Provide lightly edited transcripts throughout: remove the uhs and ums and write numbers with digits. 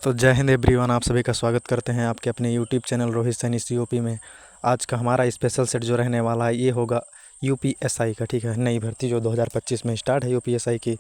तो जय हिंद एवरीवन, आप सभी का स्वागत करते हैं आपके अपने YouTube channel Rohit Saini COP में। आज का हमारा स्पेशल सेट जो रहने वाला है ये होगा यूपीएसआई का। ठीक है, नई भर्ती जो 2025 में स्टार्ट है यूपीएसआई की।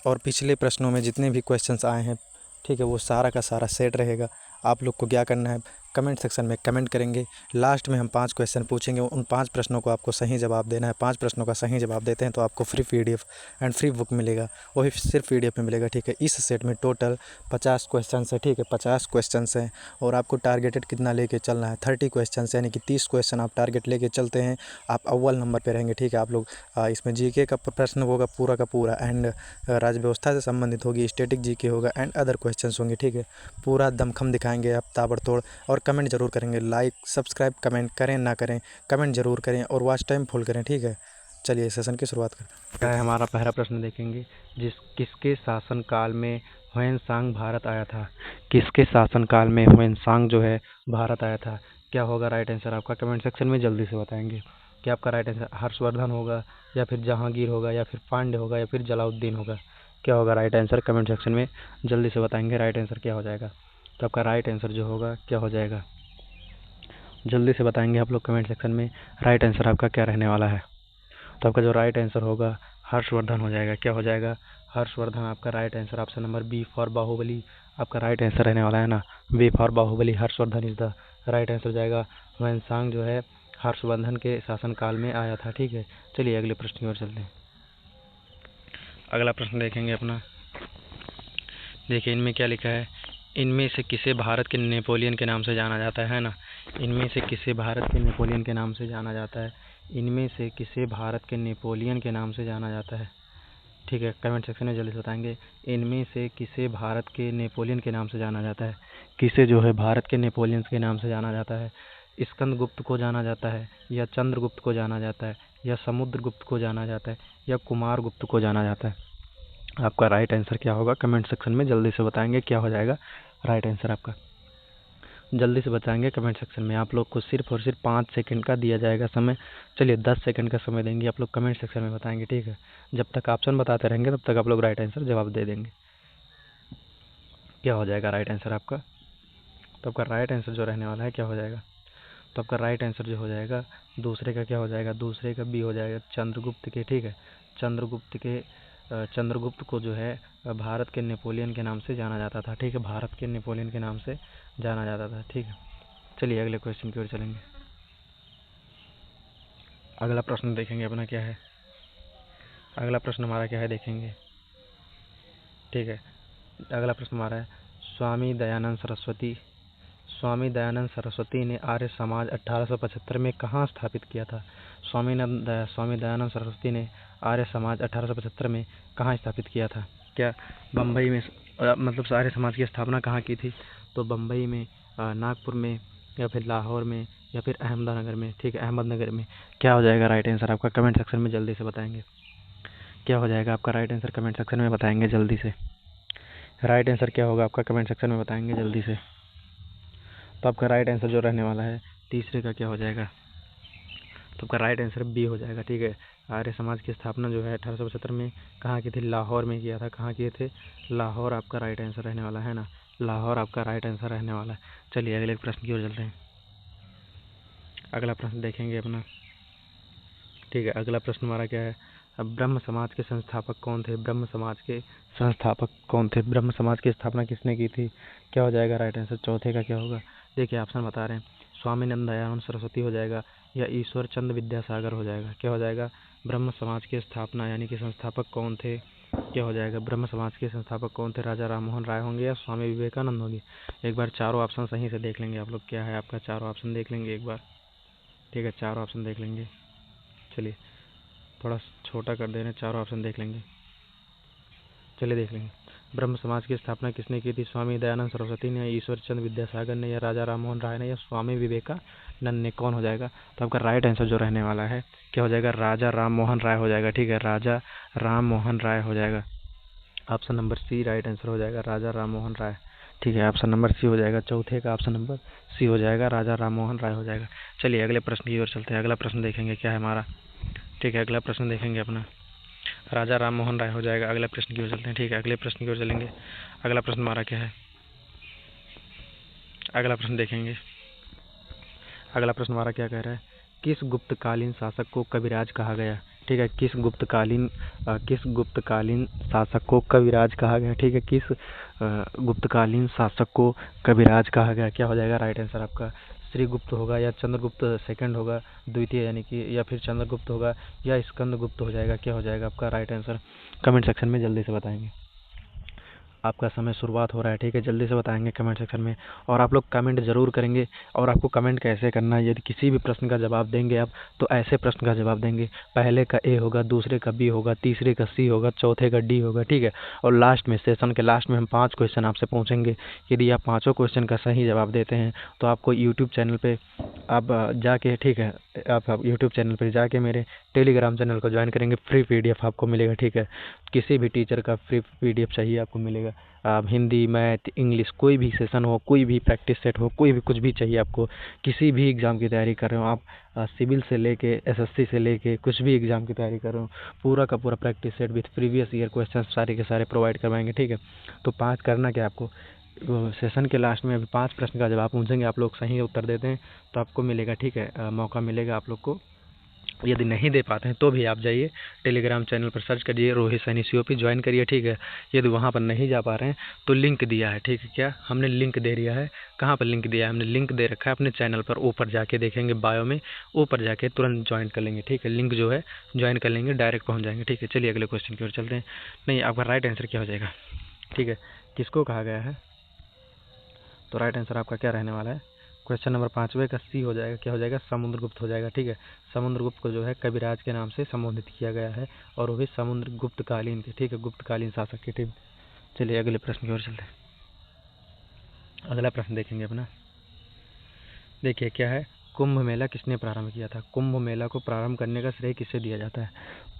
और पिछले प्रश्नों में जितने भी क्वेश्चंस आए हैं, ठीक है, वो सारा का सारा सेट रहेगा। आप लोग को क्या करना है, कमेंट सेक्शन में कमेंट करेंगे। लास्ट में हम 5 क्वेश्चन पूछेंगे, उन 5 प्रश्नों को आपको सही जवाब देना है। 5 प्रश्नों का सही जवाब देते हैं तो आपको free PDF and free book मिलेगा, वो भी सिर्फ पीडीएफ में मिलेगा। ठीक है, इस सेट में टोटल 50 क्वेश्चन है। ठीक है, 50 क्वेश्चन हैं और आपको टारगेटेड कितना लेके चलना है, 30 क्वेश्चन, यानी कि 30 क्वेश्चन आप टारगेट लेके चलते हैं, आप अव्वल नंबर पे रहेंगे। ठीक है, आप लोग इसमें जीके का प्रश्न होगा पूरा का पूरा, एंड राज्य व्यवस्था से संबंधित होगी, स्टैटिक जीके होगा एंड अदर क्वेश्चन होंगे। ठीक है, पूरा दमखम दिखाएंगे आप ताबड़तोड़। और कमेंट जरूर करेंगे, लाइक सब्सक्राइब कमेंट करें ना करें, कमेंट जरूर करें और वॉच टाइम फुल करें। ठीक है, चलिए सेशन की शुरुआत करते क्या है। हमारा पहला प्रश्न देखेंगे, किसके शासनकाल में ह्वेनसांग भारत आया था। किसके शासनकाल में ह्वेनसांग जो है भारत आया था। क्या होगा राइट आंसर आपका, कमेंट सेक्शन में जल्दी से बताएंगे। क्या आपका राइट आंसर हर्षवर्धन होगा, या फिर जहांगीर होगा, या फिर पांड्य होगा, या फिर जलाउद्दीन होगा। क्या होगा राइट आंसर, कमेंट सेक्शन में जल्दी से बताएंगे राइट आंसर क्या हो जाएगा। तो आपका राइट आंसर जो होगा क्या हो जाएगा, जल्दी से बताएंगे आप लोग कमेंट सेक्शन में राइट आंसर आपका क्या रहने वाला है। तो आपका जो राइट आंसर होगा हर्षवर्धन हो जाएगा। क्या हो जाएगा, हर्षवर्धन आपका right answer. Option number B for Baahubali आपका राइट आंसर रहने वाला है ना, B for Baahubali, Harshavardhan is the right answer जाएगा। ह्वेनसांग जो है हर्षवर्धन के शासनकाल में आया था। ठीक है, चलिए अगले प्रश्न की ओर चलते हैं। अगला प्रश्न देखेंगे अपना। देखिए इनमें क्या लिखा है, इनमें से किसे भारत के नेपोलियन के नाम से जाना जाता है ना। इनमें से किसे भारत के नेपोलियन के नाम से जाना जाता है। इनमें से किसे भारत के नेपोलियन के नाम से जाना जाता है। ठीक है, कमेंट सेक्शन में जल्दी से बताएंगे। इनमें से किसे भारत के नेपोलियन के नाम से जाना जाता है। किसे जो है भारत के नेपोलियन के नाम से जाना जाता है। स्कंदगुप्त को जाना जाता है, या चंद्रगुप्त को जाना जाता है, या समुद्रगुप्त को जाना जाता है, या कुमारगुप्त को जाना जाता है। आपका राइट आंसर क्या होगा, कमेंट सेक्शन में जल्दी से बताएंगे क्या हो जाएगा राइट आंसर आपका। जल्दी से बताएंगे कमेंट सेक्शन में। आप लोग को सिर्फ और सिर्फ 5 सेकंड का दिया जाएगा समय। चलिए 10 सेकंड का समय देंगे, आप लोग कमेंट सेक्शन में बताएंगे। ठीक है, जब तक ऑप्शन बताते रहेंगे तब तक आप लोग राइट आंसर जवाब दे देंगे। क्या हो जाएगा राइट आंसर आपका, तो आपका राइट आंसर जो रहने वाला है क्या हो जाएगा। तो आपका राइट आंसर जो हो जाएगा दूसरे का क्या हो जाएगा, दूसरे का बी हो जाएगा, चंद्रगुप्त के। ठीक है, चंद्रगुप्त को जो है भारत के नेपोलियन के नाम से जाना जाता था। ठीक है, भारत के नेपोलियन के नाम से जाना जाता था। ठीक है, चलिए अगले क्वेश्चन की ओर चलेंगे। अगला प्रश्न देखेंगे अपना क्या है। अगला प्रश्न हमारा क्या है देखेंगे। ठीक है, अगला प्रश्न हमारा है, स्वामी दयानंद सरस्वती ने आर्य समाज 1875 में कहाँ स्थापित किया था। स्वामी दयानंद सरस्वती ने आर्य समाज 1875 में कहाँ स्थापित किया था। क्या बम्बई में, मतलब आर्य समाज की स्थापना कहाँ की थी। तो बम्बई में, नागपुर में, या फिर लाहौर में, या फिर अहमदनगर में। ठीक है, अहमदनगर में। क्या हो जाएगा राइट आंसर आपका, कमेंट सेक्शन में जल्दी से बताएंगे। क्या हो जाएगा आपका राइट आंसर, कमेंट सेक्शन में बताएंगे जल्दी से। राइट आंसर क्या होगा आपका, कमेंट सेक्शन में बताएंगे जल्दी से। तो आपका राइट आंसर जो रहने वाला है तीसरे का क्या हो जाएगा, तो आपका राइट आंसर बी हो जाएगा। ठीक है, आर्य समाज की स्थापना जो है 1875 में कहाँ की थी, लाहौर में किया था। कहाँ किए थे, लाहौर आपका राइट आंसर रहने वाला है ना, लाहौर आपका राइट आंसर रहने वाला है। चलिए अगले प्रश्न की ओर चलते हैं। अगला प्रश्न देखेंगे अपना। ठीक है, अगला प्रश्न हमारा क्या है, अब ब्रह्म समाज के संस्थापक कौन थे। ब्रह्म समाज के संस्थापक कौन थे, ब्रह्म समाज की स्थापना किसने की थी। क्या हो जाएगा राइट आंसर, चौथे का क्या होगा। देखिए ऑप्शन बता रहे हैं, स्वामी नंद दयानंद सरस्वती हो जाएगा, या ईश्वर चंद्र विद्यासागर हो जाएगा। क्या हो जाएगा, ब्रह्म समाज की स्थापना यानी कि संस्थापक कौन थे। क्या हो जाएगा, ब्रह्म समाज के संस्थापक कौन थे, राजा राम मोहन राय होंगे या स्वामी विवेकानंद होंगे। एक बार चारों ऑप्शन सही से देख लेंगे आप लोग, क्या है आपका, चारों ऑप्शन देख लेंगे एक बार। ठीक है, चारों ऑप्शन देख लेंगे। चलिए थोड़ा छोटा कर दे रहे हैं, चारों ऑप्शन देख लेंगे। चलिए देख लेंगे, ब्रह्म समाज की स्थापना किसने की थी, स्वामी दयानंद सरस्वती ने, ईश्वर चंद्र विद्यासागर ने, या राजा राम मोहन राय ने, या स्वामी विवेकानंद ने। कौन हो जाएगा, तो आपका राइट आंसर जो रहने वाला है क्या हो जाएगा, राजा राम मोहन राय हो जाएगा। ठीक है, राजा राम मोहन राय हो जाएगा। Option number C right answer हो जाएगा, राजा राम मोहन राय। ठीक है, ऑप्शन नंबर सी हो जाएगा, चौथे का ऑप्शन नंबर सी हो जाएगा, राजा राम मोहन राय हो जाएगा। चलिए अगले प्रश्न की ओर चलते हैं। अगला प्रश्न देखेंगे क्या है हमारा। ठीक है, अगला प्रश्न देखेंगे अपना, राजा राम मोहन राय हो जाएगा। अगले प्रश्न की ओर चलते हैं। ठीक है, अगले प्रश्न की ओर चलेंगे। अगला प्रश्न हमारा क्या है, अगला प्रश्न देखेंगे। अगला प्रश्न हमारा क्या कह रहा है, किस गुप्तकालीन शासक को कविराज कहा गया? ठीक है, किस गुप्तकालीन शासक को कविराज कहा गया? ठीक है, किस गुप्तकालीन शासक को कविराज कहा गया? क्या हो जाएगा राइट आंसर आपका? श्रीगुप्त होगा या चंद्रगुप्त सेकंड होगा, द्वितीय यानी कि, या फिर चंद्रगुप्त होगा या स्कंदगुप्त हो जाएगा? क्या हो जाएगा आपका राइट आंसर? कमेंट सेक्शन में जल्दी से बताएंगे। आपका समय शुरुआत हो रहा है, ठीक है, जल्दी से बताएंगे कमेंट सेक्शन में। और आप लोग कमेंट ज़रूर करेंगे। और आपको कमेंट कैसे करना है, यदि किसी भी प्रश्न का जवाब देंगे आप, तो ऐसे प्रश्न का जवाब देंगे, पहले का ए होगा, दूसरे का बी होगा, तीसरे का सी होगा, चौथे का डी होगा, ठीक है। और लास्ट में, सेशन के लास्ट में हम 5 क्वेश्चन आपसे पूछेंगे। यदि आप 5 क्वेश्चन का सही जवाब देते हैं तो आपको यूट्यूब चैनल पर आप जाके, ठीक है, आप यूट्यूब चैनल पर जाके मेरे टेलीग्राम चैनल को ज्वाइन करेंगे, फ्री PDF आपको मिलेगा, ठीक है। किसी भी टीचर का फ्री PDF चाहिए आपको मिलेगा। आप हिंदी, मैथ, इंग्लिश, कोई भी सेशन हो, कोई भी प्रैक्टिस सेट हो, कोई भी कुछ भी चाहिए आपको, किसी भी एग्ज़ाम की तैयारी कर रहे हो आप, सिविल से लेके SSC से लेके कुछ भी एग्ज़ाम की तैयारी कर रहे हो, पूरा का पूरा practice set with previous year question सारे के सारे प्रोवाइड करवाएंगे, ठीक है। तो 5 करना क्या आपको, सेशन के लास्ट में अभी 5 प्रश्न का जवाब पूछेंगे, आप लोग सही उत्तर देते हैं तो आपको मिलेगा, ठीक है, मौका मिलेगा आप लोग को। यदि नहीं दे पाते हैं तो भी आप जाइए टेलीग्राम चैनल पर सर्च करिए रोहित सैनी COP, ज्वाइन करिए, ठीक है। यदि वहाँ पर नहीं जा पा रहे हैं तो लिंक दिया है, ठीक है, क्या हमने लिंक दे दिया है, कहाँ पर लिंक दिया है, हमने लिंक दे रखा है अपने चैनल पर, ऊपर जाके देखेंगे बायो में, ऊपर जाके तुरंत ज्वाइन कर लेंगे, ठीक है। लिंक जो है ज्वाइन कर लेंगे, डायरेक्ट पहुँच जाएंगे, ठीक है। चलिए अगले क्वेश्चन की ओर चलते हैं। नहीं, आपका राइट आंसर क्या हो जाएगा, ठीक है, किसको कहा गया है? तो राइट आंसर आपका क्या रहने वाला है? क्वेश्चन नंबर 5वें का सी हो जाएगा, क्या हो जाएगा? समुद्रगुप्त हो जाएगा, ठीक है। समुद्रगुप्त को जो है कविराज के नाम से संबोधित किया गया है, और वो भी समुद्रगुप्तकालीन के, ठीक है, गुप्तकालीन शासक के, ठीक। चलिए अगले प्रश्न की ओर चलते हैं। अगला प्रश्न देखेंगे अपना, देखिए क्या है, कुंभ मेला किसने प्रारंभ किया था? कुंभ मेला को प्रारंभ करने का श्रेय किससे दिया जाता है?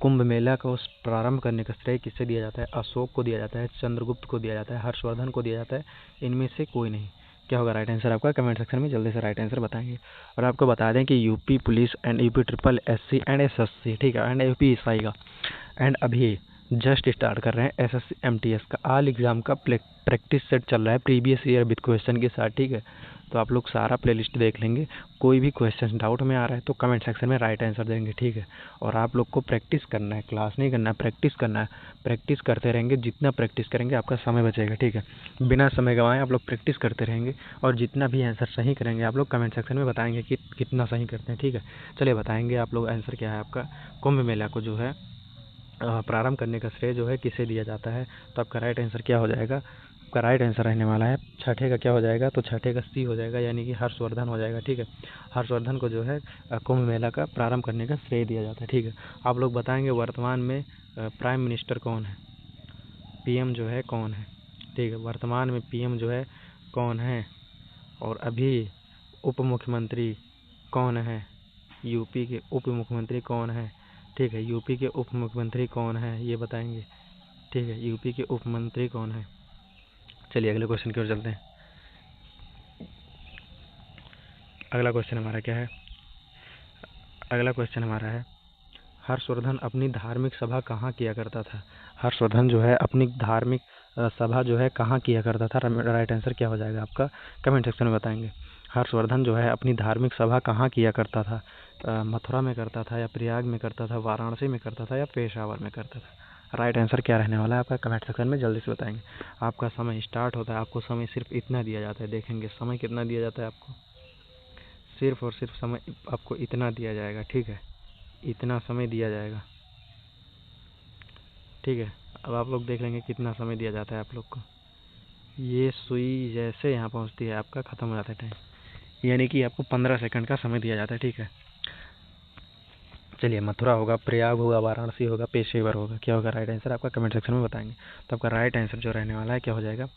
कुंभ मेला को प्रारंभ करने का श्रेय किससे दिया जाता है? अशोक को दिया जाता है, चंद्रगुप्त को दिया जाता है, हर्षवर्धन को दिया जाता है, इनमें से कोई नहीं। क्या होगा राइट आंसर आपका? कमेंट सेक्शन में जल्दी से राइट आंसर बताएंगे। और आपको बता दें कि UP police and UP SSC and SSC, ठीक है, एंड यूपी SI का, एंड अभी जस्ट स्टार्ट कर रहे हैं SSC MTS का ऑल एग्ज़ाम का प्रैक्टिस सेट चल रहा है प्रीवियस ईयर विद क्वेश्चन के साथ, ठीक है। तो आप लोग सारा प्लेलिस्ट देख लेंगे, कोई भी क्वेश्चन डाउट में आ रहा है तो कमेंट सेक्शन में राइट आंसर देंगे, ठीक है। और आप लोग को प्रैक्टिस करना है, क्लास नहीं करना है, प्रैक्टिस करना है। प्रैक्टिस करते रहेंगे, जितना प्रैक्टिस करेंगे आपका समय बचेगा, ठीक है। बिना समय गंवाए आप लोग प्रैक्टिस करते रहेंगे, और जितना भी आंसर सही करेंगे आप लोग कमेंट सेक्शन में बताएंगे कि कितना सही करते हैं, ठीक है। चलिए बताएंगे आप लोग आंसर क्या है आपका। कुंभ मेला को जो है प्रारंभ करने का श्रेय जो है किसे दिया जाता है? तो आपका राइट आंसर क्या हो जाएगा? आपका राइट आंसर रहने वाला है छठे का, क्या हो जाएगा? तो छठे का सी हो जाएगा, यानी कि हर्षवर्धन हो जाएगा, ठीक है। हर्षवर्धन को जो है कुंभ मेला का प्रारंभ करने का श्रेय दिया जाता है, ठीक है। आप लोग बताएंगे वर्तमान में प्राइम मिनिस्टर कौन है, PM जो है कौन है, ठीक है। वर्तमान में PM जो है कौन है, और अभी उप मुख्यमंत्री कौन है, यूपी के उप मुख्यमंत्री कौन है, ठीक है। यूपी के उप मुख्यमंत्री कौन है ये बताएंगे, ठीक है। यूपी के उप मंत्री कौन है। चलिए अगले क्वेश्चन की ओर चलते हैं। अगला क्वेश्चन हमारा क्या है? अगला क्वेश्चन हमारा है, हर्षवर्धन अपनी धार्मिक सभा कहाँ किया करता था? हर्षवर्धन जो है अपनी धार्मिक सभा जो है कहाँ किया करता था? राइट आंसर क्या हो जाएगा आपका? कमेंट सेक्शन में बताएंगे। हर्षवर्धन जो है अपनी धार्मिक सभा कहाँ किया करता था? मथुरा में करता था, या प्रयाग में करता था, वाराणसी में करता था, या पेशावर में करता था? राइट आंसर क्या रहने वाला है आपका? कमेंट सेक्शन में जल्दी से बताएंगे। आपका समय स्टार्ट होता है, आपको समय सिर्फ इतना दिया जाता है, देखेंगे समय कितना दिया जाता है आपको, सिर्फ और सिर्फ समय आपको इतना दिया जाएगा, ठीक है, इतना समय दिया जाएगा, ठीक है। अब आप लोग देख लेंगे कितना समय दिया जाता है आप लोग को। ये सुई जैसे यहाँ पहुँचती है आपका ख़त्म हो जाता है टाइम, यानी कि आपको 15 सेकंड का समय दिया जाता है, ठीक है। चलिए मथुरा होगा, प्रयाग होगा, वाराणसी होगा, पेशेवर होगा, क्या होगा राइट आंसर आपका? कमेंट सेक्शन में बताएंगे। तो आपका राइट आंसर जो रहने वाला है क्या हो जाएगा?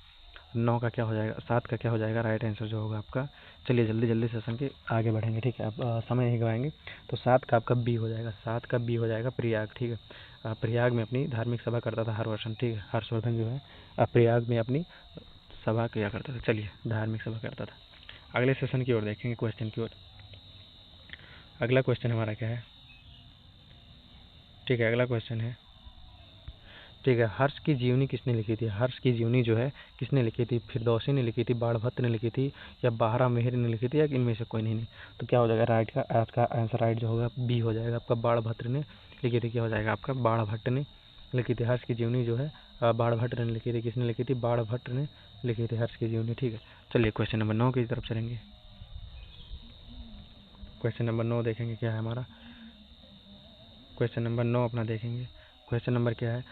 9 का क्या हो जाएगा? 7 का क्या हो जाएगा राइट आंसर जो होगा आपका? चलिए जल्दी जल्दी सेशन के आगे बढ़ेंगे, ठीक है। अब समय नहीं गवाएंगे। तो 7 का आपका बी हो जाएगा, 7 का बी हो जाएगा प्रयाग, ठीक है। प्रयाग में अपनी धार्मिक सभा करता था हर्षवर्धन, ठीक है। हर्षवर्धन जो है प्रयाग में अपनी सभा किया करता था, चलिए धार्मिक सभा करता था। अगले सेशन की ओर देखेंगे, क्वेश्चन की ओर। अगला क्वेश्चन हमारा क्या है, ठीक है। अगला क्वेश्चन है, ठीक है। हर्ष की जीवनी किसने लिखी थी? हर्ष की जीवनी जो है किसने लिखी थी? फिरदौसी ने लिखी थी, बाणभट्ट ने लिखी थी, या बारह मिहिर ने लिखी थी, या इनमें से कोई नहीं? तो क्या हो जाएगा राइट का आपका आंसर राइट जो होगा बी हो जाएगा आपका, बाणभट्ट ने लिखी थी। क्या हो जाएगा आपका? बाणभट्ट ने लिखी थी। हर्ष की जीवनी जो है बाणभट्ट ने लिखी थी। किसने लिखी थी? बाणभट्ट ने लिखी थी हर्ष की जीवनी। ठीक है, चलिए क्वेश्चन नंबर 9 की तरफ चलेंगे। क्वेश्चन नंबर 9 देखेंगे क्या है हमारा। क्वेश्चन नंबर 9 अपना देखेंगे। क्वेश्चन नंबर क्या है?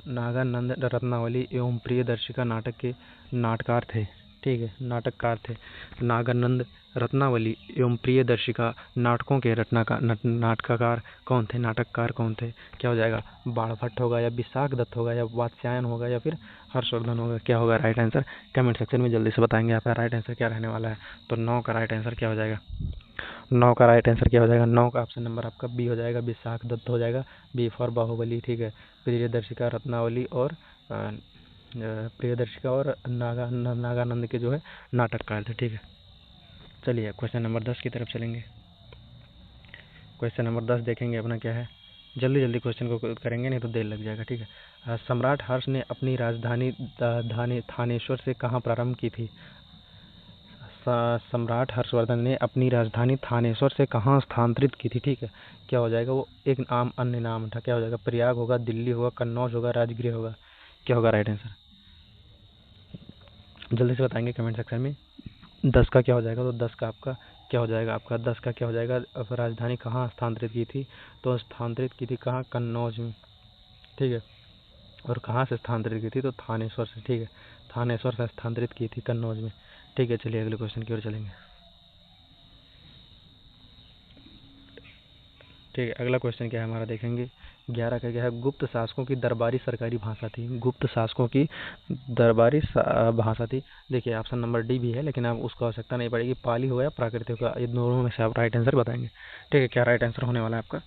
नागानंद रत्नावली एवं प्रियदर्शिका नाटक के नाटककार थे। ठीक है, नाटककार थे। नागानंद रत्नावली एवं प्रियदर्शिका नाटकों के नाटककार कौन थे? नाटककार कौन थे? क्या हो जाएगा? बाणभट्ट होगा, या विशाख दत्त होगा, या वात्स्यायन होगा, या फिर हर्षवर्धन होगा? क्या होगा राइट आंसर? कमेंट सेक्शन में जल्दी से बताएंगे आपका राइट आंसर क्या रहने वाला है। तो 9 का राइट आंसर क्या हो जाएगा? 9 का राइट आंसर क्या हो जाएगा? 9 का ऑप्शन नंबर आपका बी हो जाएगा, विशाख दत्त हो जाएगा। B for Baahubali. ठीक है, प्रियदर्शिका रत्नावली और प्रियदर्शिका और नागानंद के जो है नाटककार थे। ठीक है, चलिए क्वेश्चन नंबर 10 की तरफ चलेंगे। क्वेश्चन नंबर 10 देखेंगे अपना क्या है। जल्दी जल्दी क्वेश्चन को करेंगे, नहीं तो देर लग जाएगा। ठीक है, सम्राट हर्ष ने अपनी राजधानी थानेश्वर से कहाँ प्रारंभ की थी? सम्राट हर्षवर्धन ने अपनी राजधानी थानेश्वर से कहाँ स्थानांतरित की थी? ठीक है, क्या हो जाएगा? वो एक नाम अन्य नाम था। क्या हो जाएगा? प्रयाग होगा, दिल्ली होगा, कन्नौज होगा, राजगृह होगा? क्या होगा राइट आंसर? जल्दी से बताएंगे कमेंट सेक्शन में। 10 का क्या हो जाएगा? तो 10 का आपका क्या हो जाएगा? आपका 10 का क्या हो जाएगा? राजधानी कहाँ स्थानांतरित की थी? तो स्थानांतरित की थी कहाँ? कन्नौज में। ठीक है, और कहाँ से स्थानांतरित की थी? तो थानेश्वर से। ठीक है, थानेश्वर से स्थानांतरित की थी कन्नौज में। ठीक है, चलिए अगले क्वेश्चन की ओर चलेंगे। ठीक है, अगला क्वेश्चन क्या है हमारा देखेंगे। 11 का क्या है? गुप्त शासकों की दरबारी सरकारी भाषा थी। गुप्त शासकों की दरबारी भाषा थी। देखिए ऑप्शन नंबर डी भी है, लेकिन आप उसको आवश्यकता नहीं पड़ेगी। पाली होगा या प्राकृतिक होगा, ये दोनों में से आप राइट आंसर बताएंगे। ठीक है, क्या राइट आंसर होने वाला है आपका?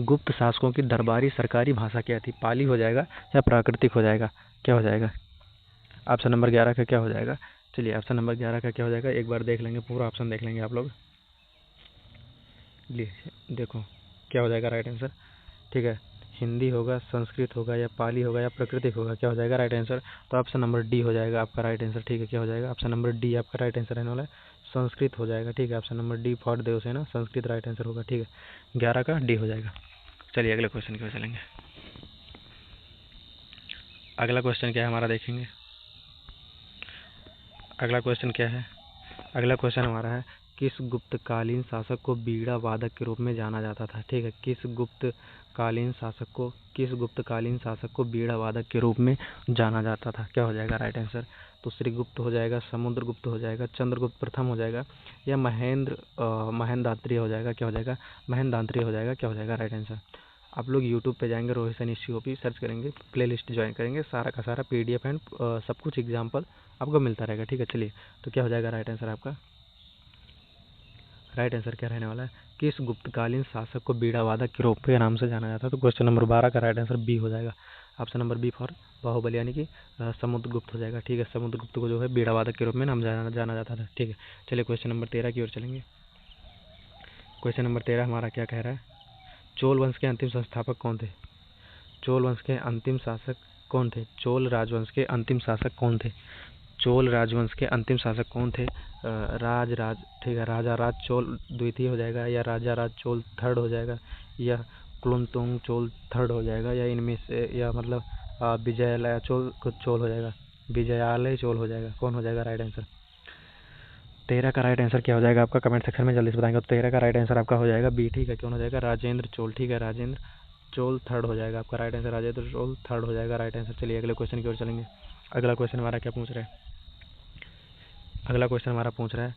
गुप्त शासकों की दरबारी सरकारी भाषा क्या थी? पाली हो जाएगा या प्राकृतिक हो जाएगा? क्या हो जाएगा? ऑप्शन नंबर 11 का क्या हो जाएगा? चलिए ऑप्शन नंबर 11 का क्या हो जाएगा एक बार देख लेंगे, पूरा ऑप्शन देख लेंगे आप लोग। देखो क्या हो जाएगा राइट आंसर। ठीक है, हिंदी होगा, संस्कृत होगा, या पाली होगा, या प्राकृतिक होगा? क्या हो जाएगा राइट आंसर? तो ऑप्शन नंबर डी हो जाएगा आपका राइट आंसर। ठीक है, क्या हो जाएगा? ऑप्शन नंबर डी आपका राइट आंसर रहने वाला है, संस्कृत हो जाएगा। ठीक है, option number D for Devasena, Sanskrit right answer होगा। ठीक है, 11 का डी हो जाएगा। चलिए अगले क्वेश्चन की ओर चलेंगे। अगला क्वेश्चन क्या है हमारा देखेंगे। अगला क्वेश्चन क्या है? अगला क्वेश्चन हमारा है, किस गुप्तकालीन शासक को बीड़ा वादक के रूप में जाना जाता था? ठीक है, किस गुप्तकालीन शासक को बीड़ा वादक के रूप में जाना जाता था? क्या हो जाएगा राइट आंसर? तो श्रीगुप्त हो जाएगा, समुद्रगुप्त हो जाएगा, चंद्रगुप्त प्रथम हो जाएगा, या महेंद्रात्रीय हो जाएगा? क्या हो जाएगा? महेंद्रात्रीय हो जाएगा। क्या हो जाएगा राइट आंसर? आप लोग यूट्यूब पे जाएंगे, रोहित सैनी COP सर्च करेंगे, प्लेलिस्ट ज्वाइन करेंगे, सारा का सारा PDF एंड सब कुछ एग्जाम्पल आपको मिलता रहेगा। ठीक है, चलिए तो क्या हो जाएगा राइट आंसर आपका? राइट आंसर क्या रहने वाला है? किस गुप्तकालीन शासक को बीड़ा वादक के रूप के नाम से जाना जाता है? तो क्वेश्चन नंबर 12 का राइट आंसर बी हो जाएगा, option number B for Baahubali, यानी कि समुद्रगुप्त हो जाएगा। ठीक है, समुद्रगुप्त को जो है बीड़ा वादक के रूप में नाम जाना जाता था। ठीक है, चलिए क्वेश्चन नंबर 13 की ओर चलेंगे। क्वेश्चन नंबर 13 हमारा क्या कह रहा है? चोल वंश के अंतिम संस्थापक कौन थे? चोल वंश के अंतिम शासक कौन थे? चोल राजवंश के अंतिम शासक कौन थे? चोल राजवंश के अंतिम शासक कौन थे? ठीक है, राजा राज चोल द्वितीय हो जाएगा, या राजा राज चोल थर्ड हो जाएगा, या कुलोत्तुंग चोल थर्ड हो जाएगा, या इनमें से, या मतलब विजयालय चोल कुछ चोल हो जाएगा, विजयालय चोल हो जाएगा? कौन हो जाएगा राइट आंसर? 13 का राइट आंसर क्या हो जाएगा आपका? कमेंट सेक्शन में जल्दी से बताएंगे। तो 13 का राइट आंसर आपका हो जाएगा बी। ठीक है, कौन हो जाएगा? राजेंद्र चोल। ठीक है, राजेंद्र चोल थर्ड हो जाएगा आपका right answer, Rajendra Chola third हो जाएगा राइट आंसर। चलिए अगले क्वेश्चन की ओर चलेंगे। अगला क्वेश्चन हमारा क्या पूछ रहा है? अगला क्वेश्चन हमारा पूछ रहा है,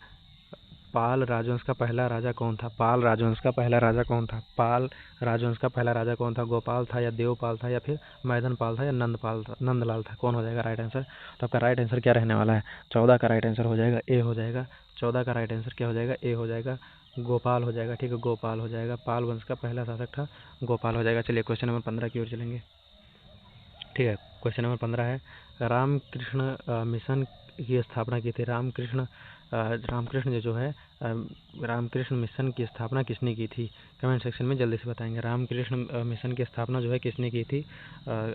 पाल राजवंश का पहला राजा कौन था? पाल राजवंश का पहला राजा कौन था? पाल राजवंश का पहला राजा कौन था? गोपाल था, या देवपाल था, या फिर मैदनपाल था, या नंदलाल था? कौन हो जाएगा राइट आंसर? तो आपका राइट आंसर क्या रहने वाला है? 14 का राइट आंसर हो जाएगा ए हो जाएगा। 14 का राइट आंसर क्या हो जाएगा? ए हो जाएगा, गोपाल हो जाएगा। ठीक है, गोपाल हो जाएगा, पाल वंश का पहला शासक था, गोपाल हो जाएगा। चलिए क्वेश्चन नंबर 15 की ओर चलेंगे। ठीक है, क्वेश्चन नंबर 15 है, रामकृष्ण मिशन की स्थापना की थी? रामकृष्ण जो है रामकृष्ण मिशन की स्थापना किसने की थी? कमेंट सेक्शन में जल्दी से बताएंगे। रामकृष्ण मिशन की स्थापना जो है किसने की थी?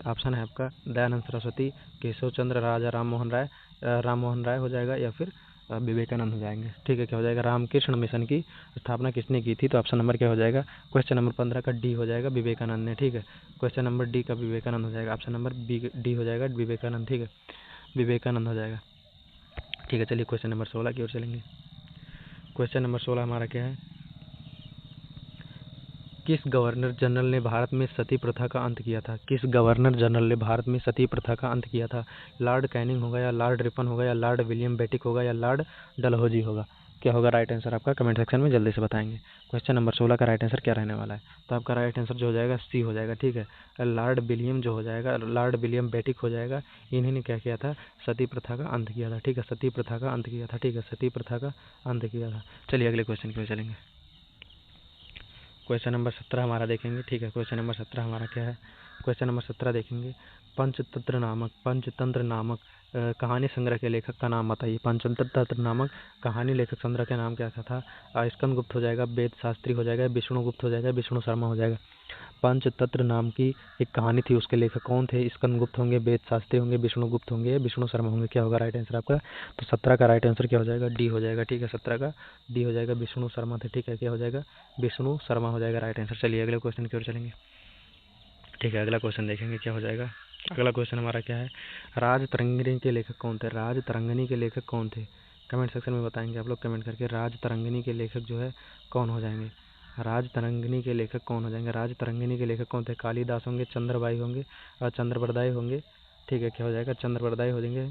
ऑप्शन है आपका दयानंद सरस्वती, केशव चंद्र, राजा राम मोहन राय हो जाएगा, या फिर विवेकानंद हो जाएंगे। ठीक है, क्या हो जाएगा? रामकृष्ण मिशन की स्थापना किसने की थी? तो ऑप्शन नंबर क्या हो जाएगा? क्वेश्चन नंबर 15 का डी हो जाएगा, विवेकानंद ने। ठीक है, क्वेश्चन नंबर डी का विवेकानंद हो जाएगा। ऑप्शन नंबर डी हो जाएगा, विवेकानंद। ठीक है, विवेकानंद हो जाएगा। ठीक है, चलिए क्वेश्चन नंबर 16 की ओर चलेंगे। क्वेश्चन नंबर 16 हमारा क्या है? किस गवर्नर जनरल ने भारत में सती प्रथा का अंत किया था? किस गवर्नर जनरल ने भारत में सती प्रथा का अंत किया था? लॉर्ड कैनिंग होगा, या लॉर्ड रिपन होगा, या लॉर्ड विलियम बेटिक होगा, या लॉर्ड डलहौजी होगा? क्या होगा राइट आंसर आपका? कमेंट सेक्शन में जल्दी से बताएंगे। क्वेश्चन नंबर 16 का राइट आंसर क्या रहने वाला है? तो आपका राइट आंसर जो हो जाएगा सी हो जाएगा। ठीक है, लॉर्ड विलियम जो हो जाएगा, लॉर्ड विलियम बेटिक हो जाएगा। इन्हीं ने क्या किया था? सती प्रथा का अंत किया था। ठीक है, सती प्रथा का अंत किया था। ठीक है, सती प्रथा का अंत किया था। चलिए अगले क्वेश्चन की ओर चलेंगे। क्वेश्चन नंबर 17 हमारा देखेंगे। ठीक है, क्वेश्चन नंबर 17 हमारा क्या है? क्वेश्चन नंबर 17 देखेंगे। पंचतंत्र नामक कहानी संग्रह के लेखक का नाम बताइए। पंचतंत्र नामक कहानी लेखक संग्रह का नाम क्या था? स्कंद गुप्त हो जाएगा, वेद शास्त्री हो जाएगा, विष्णु गुप्त हो जाएगा, विष्णु शर्मा हो जाएगा। पंचतंत्र नाम की एक कहानी थी, उसके लेखक कौन थे? स्कंद गुप्त होंगे, वेद शास्त्री होंगे, विष्णु गुप्त होंगे, या विष्णु शर्मा होंगे? क्या होगा राइट आंसर आपका? तो 17 का राइट आंसर क्या हो जाएगा? डी हो जाएगा। ठीक है, 17 का डी हो जाएगा, विष्णु शर्मा थे। ठीक है, क्या हो जाएगा? विष्णु शर्मा हो जाएगा राइट आंसर। चलिए अगले क्वेश्चन की ओर चलेंगे। ठीक है, अगला क्वेश्चन देखेंगे क्या हो जाएगा। अगला क्वेश्चन हमारा क्या है? राज तरंगिणी के लेखक कौन थे? राज तरंगिणी के लेखक कौन थे? कमेंट सेक्शन में बताएंगे आप लोग कमेंट करके। राज तरंगिणी के लेखक जो है कौन हो जाएंगे? राज तरंगिणी के लेखक कौन हो जाएंगे? राज तरंगिणी के लेखक कौन थे? कालिदास होंगे, चंद्रबाई होंगे, चंद्रबरदाई होंगे। ठीक है, क्या हो जाएगा? चंद्रबरदाई हो जाएंगे,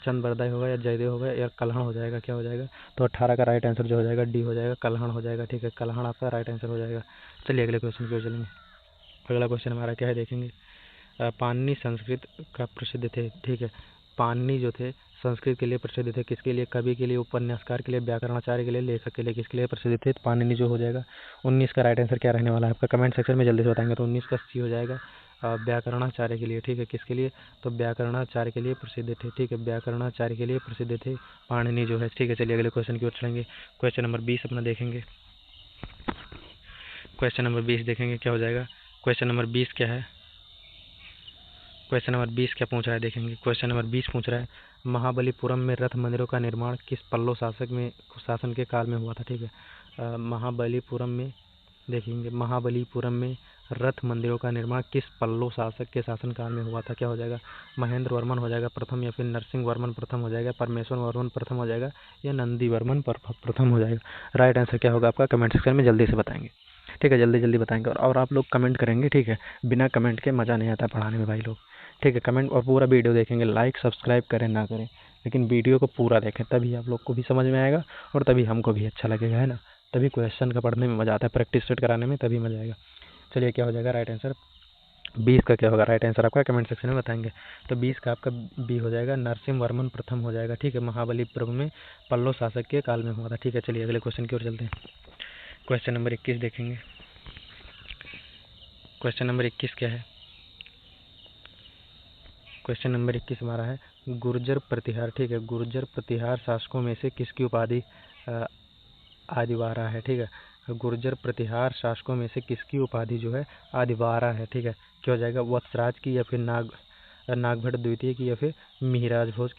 चंद्रबरदाई होगा, या जयदेव होगा, या कल्हण हो जाएगा? क्या हो जाएगा? तो 18 का राइट आंसर जो हो जाएगा डी हो जाएगा, कल्हण हो जाएगा। ठीक है, कल्हण आपका राइट आंसर हो जाएगा। चलिए अगले क्वेश्चन की ओर चलेंगे। अगला क्वेश्चन हमारा क्या है देखेंगे। पाणिनि संस्कृत का प्रसिद्ध थे। ठीक है, पाणिनि जो थे संस्कृत के लिए प्रसिद्ध थे। किसके लिए? कवि के लिए, उपन्यासकार के लिए, व्याकरणाचार्य के लिए, लेखक के लिए। किसके लिए प्रसिद्ध थे? पाणिनि जो हो जाएगा। 19 का राइट आंसर क्या रहने वाला है आपका? कमेंट सेक्शन में जल्दी से बताएंगे। तो 19 का सी हो जाएगा, व्याकरणाचार्य के लिए। ठीक है, किसके लिए? तो व्याकरणाचार्य के लिए प्रसिद्ध थे। ठीक है, व्याकरणाचार्य के लिए प्रसिद्ध थे पाणिनि जो है। ठीक है, चलिए अगले क्वेश्चन की ओर चलेंगे। क्वेश्चन नंबर 20 अपना देखेंगे। क्वेश्चन नंबर 20 देखेंगे क्या हो जाएगा। क्वेश्चन नंबर 20 क्या है? क्वेश्चन नंबर 20 क्या पूछ रहा है देखेंगे। क्वेश्चन नंबर 20 पूछ रहा है, महाबलीपुरम में रथ मंदिरों का निर्माण किस पल्लव शासन के काल में हुआ था? ठीक है, महाबलीपुरम में देखेंगे, महाबलीपुरम में रथ मंदिरों का निर्माण किस पल्लव शासक के शासनकाल में हुआ था? क्या हो जाएगा? महेंद्र वर्मन हो जाएगा प्रथम, या फिर नरसिंह वर्मन प्रथम हो जाएगा, परमेश्वर वर्मन प्रथम हो जाएगा, या नंदी वर्मन प्रथम हो जाएगा? राइट आंसर क्या होगा आपका? कमेंट सेक्शन में जल्दी से बताएंगे। ठीक है, जल्दी जल्दी बताएंगे, और आप लोग कमेंट करेंगे। ठीक है, बिना कमेंट के मज़ा नहीं आता पढ़ाने में भाई लोग। ठीक है, कमेंट और पूरा वीडियो देखेंगे। लाइक सब्सक्राइब करें ना करें, लेकिन वीडियो को पूरा देखें, तभी आप लोग को भी समझ में आएगा और तभी हमको भी अच्छा लगेगा, है ना। तभी क्वेश्चन का पढ़ने में मज़ा आता है, प्रैक्टिस सेट कराने में तभी मज़ा आएगा। चलिए क्या हो जाएगा राइट आंसर? 20 का क्या होगा राइट आंसर आपका? कमेंट सेक्शन में बताएंगे। तो 20 का आपका बी हो जाएगा, नरसिंह वर्मन प्रथम हो जाएगा। ठीक है, महाबलीपुरम में पल्लव शासक के काल में हुआ था। ठीक है, चलिए अगले क्वेश्चन की ओर चलते हैं। क्वेश्चन नंबर 21 देखेंगे। क्वेश्चन नंबर 21 क्या है? क्वेश्चन नंबर 21 हमारा है गुर्जर प्रतिहार। ठीक है, गुर्जर प्रतिहार शासकों में से किसकी उपाधि आदिवारा है? ठीक है, गुर्जर प्रतिहार शासकों में से किसकी उपाधि जो है आदिवारा है? ठीक है, क्या हो जाएगा? वत्सराज की, या फिर नागभट्ट द्वितीय की, या फिर मिहिर भोज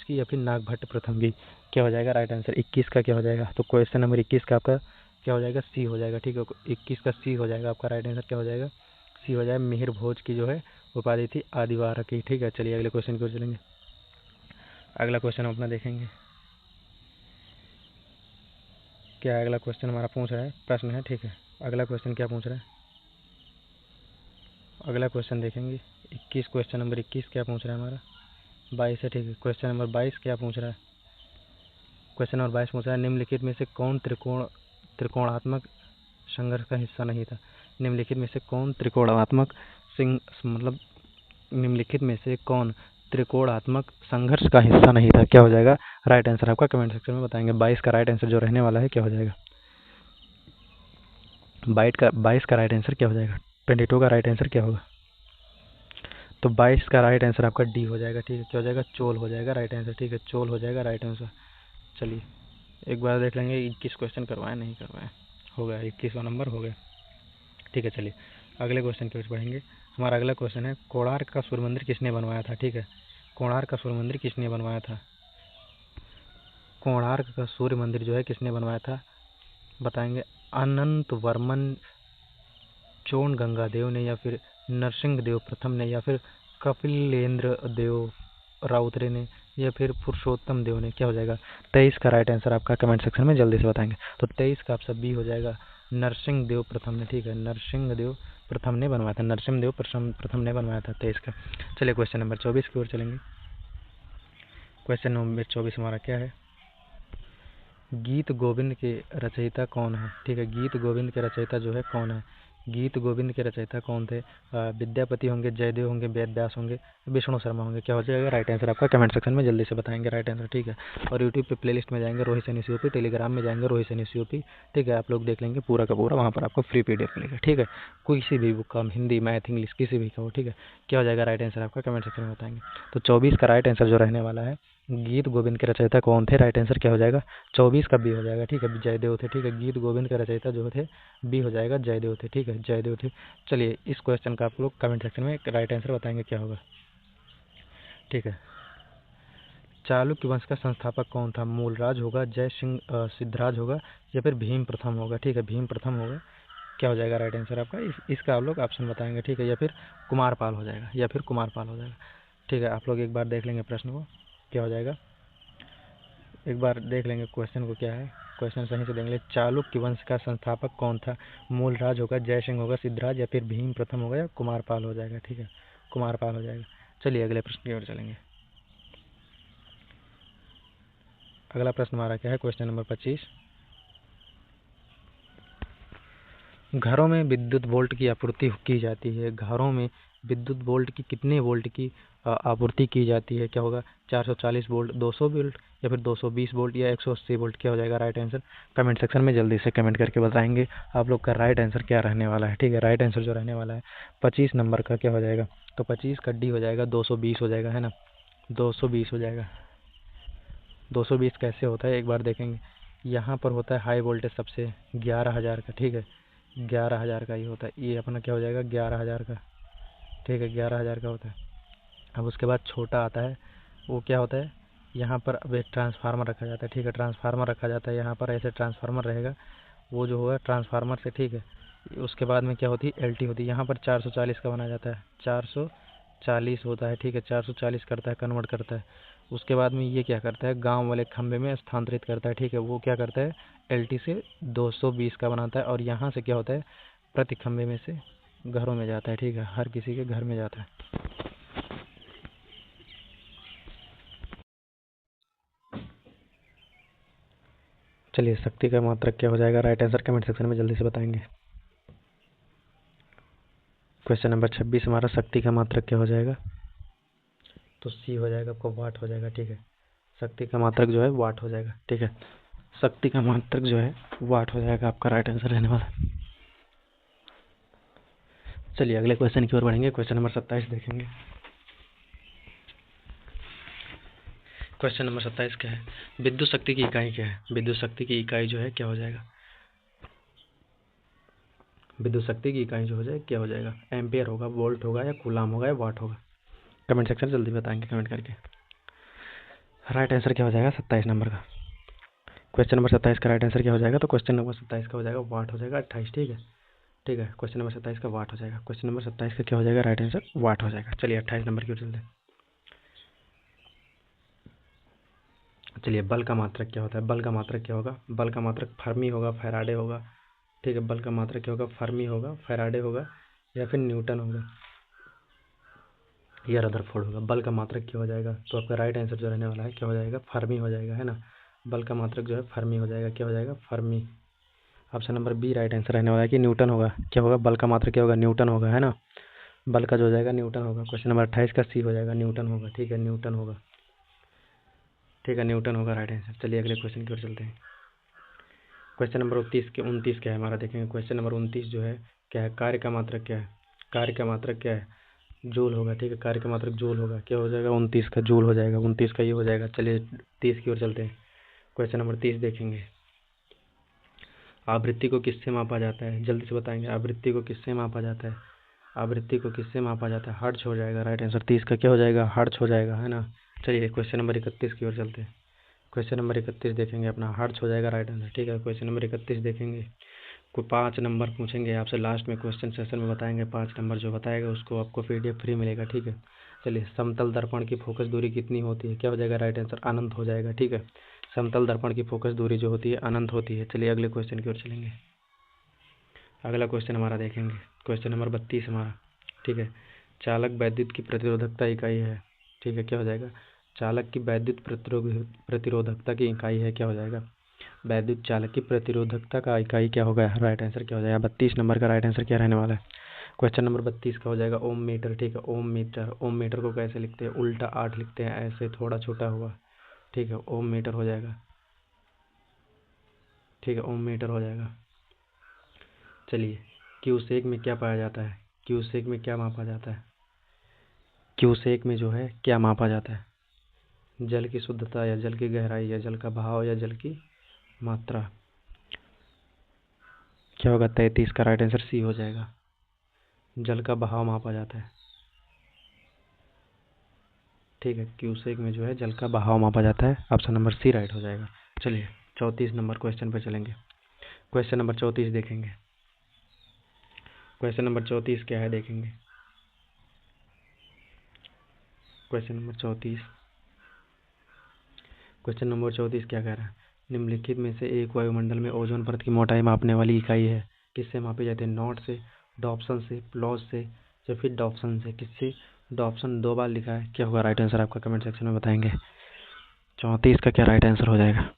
की, या फिर नागभट्ट प्रथम की? क्या हो जाएगा राइट आंसर? 21 का क्या हो जाएगा? तो क्वेश्चन नंबर 21 का आपका क्या हो जाएगा? सी हो जाएगा। ठीक है, 21 का सी हो जाएगा आपका राइट आंसर। क्या हो जाएगा? सी हो जाएगा, मिहिर भोज की जो है उपाधि थी आदिवारा की। ठीक है, चलिए अगले क्वेश्चन की ओर चलेंगे। अगला क्वेश्चन हम अपना देखेंगे। क्या अगला क्वेश्चन हमारा पूछ रहा है? प्रश्न है। ठीक है, अगला क्वेश्चन क्या पूछ रहा है? अगला क्वेश्चन देखेंगे 21। क्वेश्चन नंबर 21 क्या पूछ रहा है हमारा? 22 है। ठीक है, क्वेश्चन नंबर 22 क्या पूछ रहा है? क्वेश्चन नंबर 22 पूछ रहा है, निम्नलिखित में से कौन त्रिकोणात्मक संघर्ष का हिस्सा नहीं था? निम्नलिखित में से कौन त्रिकोणात्मक निम्नलिखित में से कौन त्रिकोणात्मक संघर्ष का हिस्सा नहीं था? क्या हो जाएगा राइट आंसर आपका? कमेंट सेक्शन में बताएंगे। 22 का राइट आंसर जो रहने वाला है क्या हो जाएगा? 22 का राइट आंसर क्या हो जाएगा? 22 का राइट आंसर क्या होगा? तो 22 का राइट आंसर आपका डी हो जाएगा। ठीक है, क्या हो जाएगा, चोल हो जाएगा राइट आंसर। ठीक है, चोल हो जाएगा राइट आंसर। चलिए एक बार देख लेंगे 21 क्वेश्चन करवाएं नहीं करवाएं। हो गया 21वां नंबर हो गया। ठीक है, चलिए अगले क्वेश्चन की ओर बढ़ेंगे। हमारा अगला क्वेश्चन है, कोणार्क का सूर्य मंदिर किसने बनवाया था। ठीक है, कोणार्क का सूर्य मंदिर किसने बनवाया था। कोणार्क का सूर्य मंदिर जो है किसने बनवाया था, बताएंगे। अनंत वर्मन चोन गंगादेव ने, या फिर नरसिंह देव प्रथम ने, या फिर कपिलेंद्र देव राउतरे ने, या फिर पुरुषोत्तम देव ने। क्या हो जाएगा, 23 का राइट आंसर आपका कमेंट सेक्शन में जल्दी से बताएंगे। तो 23 का आप सब बी हो जाएगा, नरसिंह देव प्रथम ने। ठीक है, नरसिंह देव प्रथम ने बनवाया था, नरसिंह देव प्रथम ने बनवाया था 23 का। चलिए क्वेश्चन नंबर 24 की ओर चलेंगे। क्वेश्चन नंबर 24 हमारा क्या है, गीत गोविंद के रचयिता कौन है। ठीक है, गीत गोविंद के रचयिता जो है कौन है, गीत गोविंद के रचयिता कौन थे। विद्यापति होंगे, जयदेव होंगे, वेद व्यास होंगे, विष्णु शर्मा होंगे। क्या हो जाएगा राइट आंसर आपका कमेंट सेक्शन में जल्दी से बताएंगे राइट आंसर। ठीक है, और यूट्यूब पे प्लेलिस्ट में जाएंगे रोहित सैनी सीओपी, टेलीग्राम में जाएंगे रोहित सैनी सीओपी। ठीक है, आप लोग देख लेंगे पूरा का पूरा, वहाँ पर आपको फ्री PDF मिलेगा। ठीक है, किसी भी बुक का, हिंदी मैथ इंग्लिश किसी भी का हो। ठीक है, क्या हो जाएगा राइट आंसर आपका कमेंट सेक्शन में बताएंगे। तो 24 का राइट आंसर जो रहने वाला है, गीत गोविंद के रचयिता कौन थे, राइट आंसर क्या हो जाएगा 24 का बी हो जाएगा। ठीक है, जयदेव थे। ठीक है, गीत गोविंद के रचयिता जो थे बी हो जाएगा, जयदेव थे। ठीक है, जयदेव थे। चलिए इस क्वेश्चन का आप लोग कमेंट सेक्शन में राइट आंसर बताएंगे क्या होगा। ठीक है, चालुक्य वंश का संस्थापक कौन था, मूलराज होगा, जय सिंह सिद्धराज होगा, या फिर भीम प्रथम होगा। ठीक है, भीम प्रथम होगा। क्या हो जाएगा राइट आंसर आपका, इसका आप लोग ऑप्शन बताएंगे। ठीक है, या फिर कुमारपाल हो जाएगा, या फिर कुमारपाल हो जाएगा। ठीक है, आप लोग एक बार देख लेंगे प्रश्न को क्या हो जाएगा, एक बार देख लेंगे क्वेश्चन को क्या है, क्वेश्चन सही से देंगे। चालुक्य वंश का संस्थापक कौन था, मूलराज होगा, जय सिंह होगा, सिद्धराज, या फिर भीम प्रथम होगा, या कुमारपाल हो जाएगा। ठीक है, कुमारपाल हो जाएगा। चलिए अगले प्रश्न की ओर चलेंगे। अगला प्रश्न हमारा क्या है, क्वेश्चन नंबर 25। घरों में विद्युत वोल्ट की आपूर्ति की जाती है, घरों में विद्युत वोल्ट की कितने वोल्ट की आपूर्ति की जाती है। क्या होगा, 440 वोल्ट, 200 वोल्ट, या फिर 220 वोल्ट, या 180 वोल्ट। क्या हो जाएगा राइट आंसर, कमेंट सेक्शन में जल्दी से कमेंट करके बताएंगे आप लोग का राइट आंसर क्या रहने वाला है। ठीक है, राइट आंसर जो रहने वाला है 25 नंबर का क्या हो जाएगा, तो 25 का डी हो जाएगा, 220 हो जाएगा, है ना, 220 हो जाएगा। 220 कैसे होता है एक बार देखेंगे। यहाँ पर होता है हाई वोल्टेज सबसे 11,000 का। ठीक है, 11,000 का ही होता है, ये अपना क्या हो जाएगा 11,000 का। ठीक है, 11,000 का होता है। अब उसके बाद छोटा आता है, वो क्या होता है, यहाँ पर अब एक ट्रांसफार्मर रखा जाता है। ठीक है, ट्रांसफार्मर रखा जाता है, यहाँ पर ऐसे ट्रांसफार्मर रहेगा, वो जो होगा ट्रांसफार्मर से। ठीक है, उसके बाद में क्या होती है, LT होती है, यहाँ पर 440 का बनाया जाता है, 440 होता है। ठीक है, 440 करता है, कन्वर्ट करता है। उसके बाद में ये क्या करता है, गांव वाले खंभे में स्थानांतरित करता है। ठीक है, वो क्या करता है, LT से 220 का बनाता है, और यहाँ से क्या होता है, प्रति खंभे में से घरों में जाता है। ठीक है, हर किसी के घर में जाता है। चलिए शक्ति का मात्रक क्या हो जाएगा, राइट आंसर कमेंट सेक्शन में जल्दी से बताएंगे। क्वेश्चन नंबर 26 हमारा, शक्ति का मात्रक क्या हो जाएगा, तो सी हो जाएगा, आपको वाट हो जाएगा। ठीक है, शक्ति का मात्रक जो है वाट हो जाएगा। ठीक है, शक्ति का मात्रक जो है वाट हो जाएगा, आपका राइट आंसर रहने वाला। चलिए अगले क्वेश्चन की ओर बढ़ेंगे। क्वेश्चन नंबर 27 देखेंगे। क्वेश्चन नंबर 27 क्या है, विद्युत शक्ति की इकाई क्या है। विद्युत शक्ति की इकाई जो है क्या हो जाएगा, विद्युत शक्ति की इकाई जो हो जाए क्या हो जाएगा, एम्पियर होगा, वोल्ट होगा, या कूलाम होगा, या वाट होगा। कमेंट सेक्शन जल्दी बताएंगे कमेंट करके। राइट आंसर क्या हो जाएगा 27 नंबर का। क्वेश्चन नंबर 27 का राइट आंसर क्या हो जाएगा, तो क्वेश्चन नंबर 27 का हो जाएगा वाट हो जाएगा 28। ठीक है, ठीक है, क्वेश्चन नंबर 27 का वाट हो जाएगा। क्वेश्चन नंबर 27 का क्या हो जाएगा, राइट आंसर वाट हो जाएगा। चलिए 28 नंबर की ओर चलते हैं। चलिए बल का मात्रक क्या होता है, बल का मात्रक क्या होगा, बल का मात्रक फर्मी होगा, फैराडे होगा। ठीक है, बल का मात्रक क्या होगा, फर्मी होगा, फैराडे होगा, या फिर न्यूटन होगा, या रदरफोर्ड होगा। बल का मात्रक क्या हो जाएगा, तो आपका राइट आंसर जो रहने वाला है क्या हो जाएगा, फर्मी हो जाएगा, है ना। बल का मात्रक जो है फर्मी हो जाएगा, क्या हो जाएगा, Fermi. Option number B right answer रहने वाला है कि न्यूटन होगा। क्या होगा, बल का मात्रक क्या होगा, न्यूटन होगा, है ना। बल का जो हो जाएगा न्यूटन होगा। क्वेश्चन नंबर 28 का सी हो जाएगा, न्यूटन होगा। ठीक है, न्यूटन होगा। ठीक है, न्यूटन होगा राइट आंसर। चलिए अगले क्वेश्चन की ओर चलते हैं। क्वेश्चन नंबर 29 क्या है हमारा, देखेंगे। क्वेश्चन नंबर 29 जो है क्या है, कार्य का मात्रक क्या है, कार्य का मात्रक क्या है, जूल होगा, ठीक है। कार्य का मात्रक जूल होगा, क्या हो जाएगा 29 का जूल हो जाएगा, 29 का ये हो जाएगा। चलिए 30 की ओर चलते हैं। क्वेश्चन नंबर 30 देखेंगे। आवृत्ति को किससे मापा जाता है, जल्दी से बताएंगे। आवृत्ति को किससे मापा जाता है, आवृत्ति को किससे मापा जाता है, हर्ट्ज हो जाएगा राइट आंसर। 30 का क्या हो जाएगा, हर्ट्ज हो जाएगा, है ना। चलिए क्वेश्चन नंबर 31 की ओर चलते हैं। क्वेश्चन नंबर 31 देखेंगे अपना, हर्ट्ज हो जाएगा राइट आंसर, ठीक है। क्वेश्चन नंबर 31 देखेंगे। कोई 5 नंबर पूछेंगे आपसे, लास्ट में क्वेश्चन सेशन में बताएंगे। 5 नंबर जो बताएगा उसको आपको PDF फ्री मिलेगा, ठीक है। चलिए, समतल दर्पण की फोकस दूरी कितनी होती है, क्या हो जाएगा राइट आंसर, अनंत हो जाएगा, ठीक है। समतल दर्पण की फोकस दूरी जो होती है अनंत होती है। चलिए अगले क्वेश्चन की ओर चलेंगे। अगला क्वेश्चन हमारा देखेंगे, क्वेश्चन नंबर 32 हमारा, ठीक है। चालक वैद्युत की प्रतिरोधकता इकाई है, ठीक है, क्या हो जाएगा। चालक की वैद्युत प्रतिरोधकता की इकाई है, क्या हो जाएगा। वैद्युत चालक की प्रतिरोधकता का इकाई क्या होगा, राइट आंसर क्या हो जाएगा। 32 नंबर का राइट आंसर क्या रहने वाला है। क्वेश्चन नंबर 32 का हो जाएगा ओम मीटर, ठीक है। ओम मीटर, ओम मीटर को कैसे लिखते हैं, उल्टा 8 लिखते हैं, ऐसे थोड़ा छोटा हुआ, ठीक है। ओम मीटर हो जाएगा, ठीक है, ओम मीटर हो जाएगा। चलिए, क्यूसेक में क्या पाया जाता है, क्यूसेक में क्या मापा जाता है, क्यूसेक में जो है क्या मापा जाता है। जल की शुद्धता या जल की गहराई या जल का बहाव या जल की मात्रा, क्या होगा। 33 का राइट आंसर सी हो जाएगा। जल का बहाव मापा जाता है, ठीक है। क्यूसेक में जो है जल का बहाव मापा जाता है, ऑप्शन नंबर सी राइट हो जाएगा। चलिए 34 नंबर क्वेश्चन पे चलेंगे। क्वेश्चन नंबर 34 देखेंगे। क्वेश्चन नंबर 34 क्या है देखेंगे। क्वेश्चन नंबर 34, क्वेश्चन नंबर 34 क्या कह रहा है। निम्नलिखित में से एक वायुमंडल में ओजोन परत की मोटाई मापने वाली इकाई है, किससे मापी जाती है। नॉट से, डॉप्सन से, प्लॉज से या फिर डॉप्सन से। किससे, डॉप्सन 2 बार लिखा है, क्या होगा राइट आंसर आपका कमेंट सेक्शन में बताएंगे। 34 का क्या राइट आंसर हो जाएगा।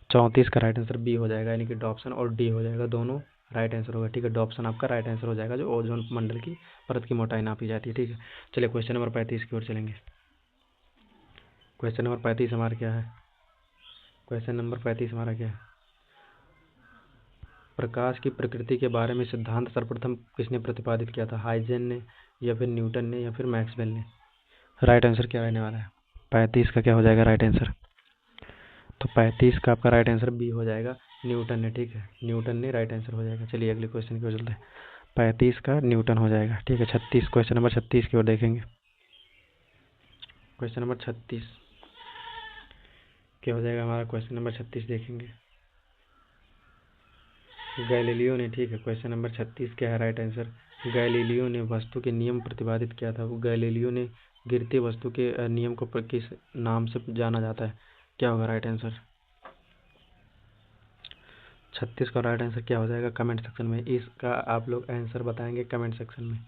34 का राइट आंसर बी हो जाएगा, यानी कि डॉप्सन और डी हो जाएगा, दोनों राइट आंसर होगा, ठीक है। डॉप्सन आपका राइट आंसर हो जाएगा, जो ओजोन मंडल की परत की मोटाई नापी जाती है, ठीक है। चलिए क्वेश्चन नंबर 35 की ओर चलेंगे। क्वेश्चन नंबर 35 हमारा क्या है, क्वेश्चन नंबर 35 हमारा क्या है। प्रकाश की प्रकृति के बारे में सिद्धांत सर्वप्रथम किसने प्रतिपादित किया था, हाइजेन ने या फिर न्यूटन ने या फिर मैक्सवेल ने। राइट आंसर क्या रहने वाला है, 35 का क्या हो जाएगा राइट आंसर। तो 35 का आपका राइट आंसर बी हो जाएगा, न्यूटन ने, ठीक है। न्यूटन ने राइट आंसर हो जाएगा। चलिए अगले क्वेश्चन की ओर चलते हैं। 35 का न्यूटन हो जाएगा, ठीक है। 36, क्वेश्चन नंबर 36 की ओर देखेंगे। क्वेश्चन नंबर 36 क्या हो जाएगा हमारा, क्वेश्चन नंबर 36 देखेंगे। गैलीलियो ने, ठीक है। क्वेश्चन नंबर 36 क्या है राइट आंसर। गैलीलियो ने वस्तु के नियम प्रतिपादित किया था। गैलीलियो ने गिरती वस्तु के नियम को किस नाम से जाना जाता है, क्या होगा राइट आंसर। 36 का राइट आंसर क्या हो जाएगा, कमेंट सेक्शन में इसका आप लोग आंसर बताएंगे कमेंट सेक्शन में,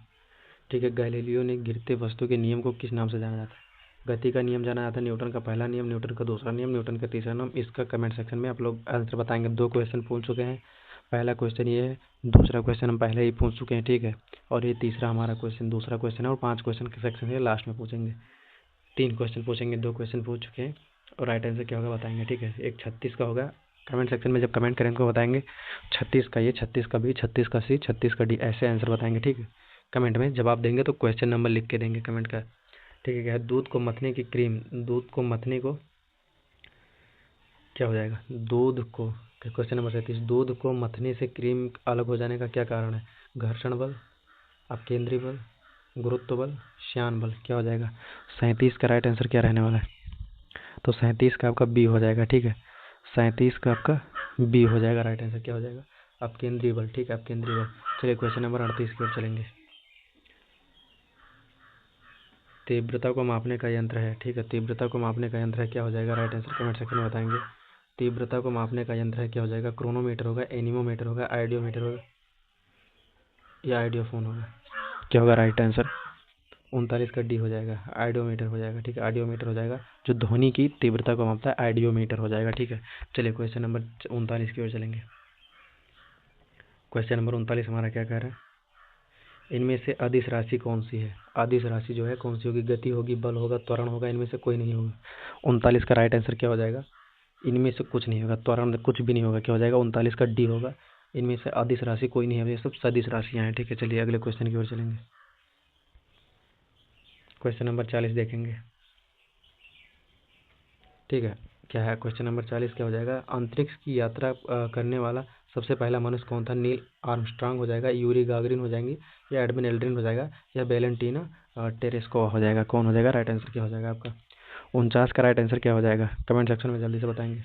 ठीक है। गैलीलियो ने गिरते वस्तु के नियम को किस नाम से जाना जाता है। गति का नियम जाना जाता है, न्यूटन का पहला नियम, न्यूटन का दूसरा नियम, न्यूटन का तीसरा नियम। इसका कमेंट सेक्शन में आप लोग आंसर बताएंगे। 2 क्वेश्चन पूछ चुके हैं, पहला क्वेश्चन ये है, दूसरा क्वेश्चन हम पहले ही पूछ चुके हैं, ठीक है। और ये तीसरा हमारा क्वेश्चन, दूसरा क्वेश्चन है, और 5 क्वेश्चन के सेक्शन है लास्ट में पूछेंगे। 3 क्वेश्चन पूछेंगे, 2 क्वेश्चन पूछ चुके हैं, और राइट आंसर क्या होगा बताएंगे, ठीक है। एक 36 का होगा, कमेंट सेक्शन में जब कमेंट करें उनको बताएंगे 36 का ये, 36 का बी, 36 का सी, 36 का डी, ऐसे आंसर बताएंगे, ठीक है। कमेंट में जवाब देंगे तो क्वेश्चन नंबर लिख के देंगे कमेंट का, ठीक है। क्या है, दूध को मथने की क्रीम, दूध को मथने को क्या हो जाएगा, दूध को, क्वेश्चन नंबर 37, दूध को मथने से क्रीम अलग हो जाने का क्या कारण है। घर्षण बल, अपकेंद्री बल, गुरुत्व बल, श्यान बल, क्या हो जाएगा। 37 का राइट आंसर क्या रहने वाला है। तो 37 का आपका बी हो जाएगा, ठीक है। 37 का आपका बी हो जाएगा, राइट आंसर क्या हो जाएगा, अपकेंद्रीय बल, ठीक है, अपकेंद्रीय बल। चलिए क्वेश्चन नंबर 38 की ओर चलेंगे। तीव्रता को मापने का यंत्र है, ठीक है। तीव्रता को मापने का यंत्र है, क्या हो जाएगा राइट आंसर, कमेंट सेक्शन में बताएंगे। तीव्रता को मापने का यंत्र है, क्या हो जाएगा, क्रोनोमीटर होगा, एनीमोमीटर होगा, आइडियोमीटर होगा या आइडियोफोन होगा, क्या होगा राइट आंसर। 39 का डी हो जाएगा, आइडियोमीटर हो जाएगा, ठीक है। आइडियोमीटर हो जाएगा, जो ध्वनि की तीव्रता को मापता है, आइडियोमीटर हो जाएगा, ठीक है। चलिए क्वेश्चन नंबर 39 की ओर चलेंगे। क्वेश्चन नंबर 39 हमारा क्या कह रहा है, इनमें से अदिश राशि कौन सी है। अदिश राशि जो है कौन सी होगी, गति होगी, बल होगा, त्वरण होगा, इनमें से कोई नहीं होगा। 39 का राइट आंसर क्या हो जाएगा, इनमें से कुछ नहीं होगा, त्वरण कुछ भी नहीं होगा, क्या हो जाएगा 39 का डी होगा। इनमें से अदिश राशि कोई नहीं है, ये सब सदिश राशियां हैं, ठीक है। चलिए अगले क्वेश्चन की ओर चलेंगे। क्वेश्चन नंबर 40 देखेंगे। ठीक है, क्या है क्वेश्चन नंबर 40 क्या हो जाएगा? अंतरिक्ष की यात्रा करने वाला सबसे पहला मनुष्य कौन था? नील आर्मस्ट्रांग हो जाएगा, यूरी गागरिन हो जाएंगी, या एडमिन एल्ड्रिन हो जाएगा, या वेलेंटीना टेरेस्कोवा हो जाएगा? कौन हो जाएगा? राइट आंसर क्या हो जाएगा आपका? 49 का राइट आंसर क्या हो जाएगा? कमेंट सेक्शन में जल्दी से बताएंगे।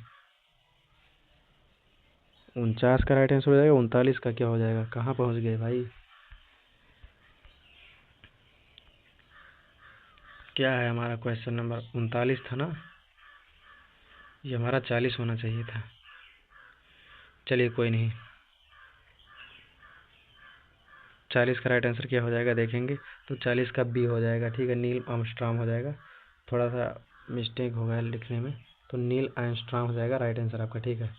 49 का राइट आंसर हो जाएगा। 39 का क्या हो जाएगा? कहाँ पहुँच गए भाई? क्या है हमारा क्वेश्चन नंबर? 39 था ना, ये हमारा 40 होना चाहिए था। चलिए कोई नहीं, 40 का राइट आंसर क्या हो जाएगा देखेंगे। तो 40 का बी हो जाएगा। ठीक है, नील आर्मस्ट्रांग हो जाएगा। थोड़ा सा मिस्टेक हो गया लिखने में, तो नील आर्मस्ट्रांग हो जाएगा राइट आंसर आपका। ठीक है,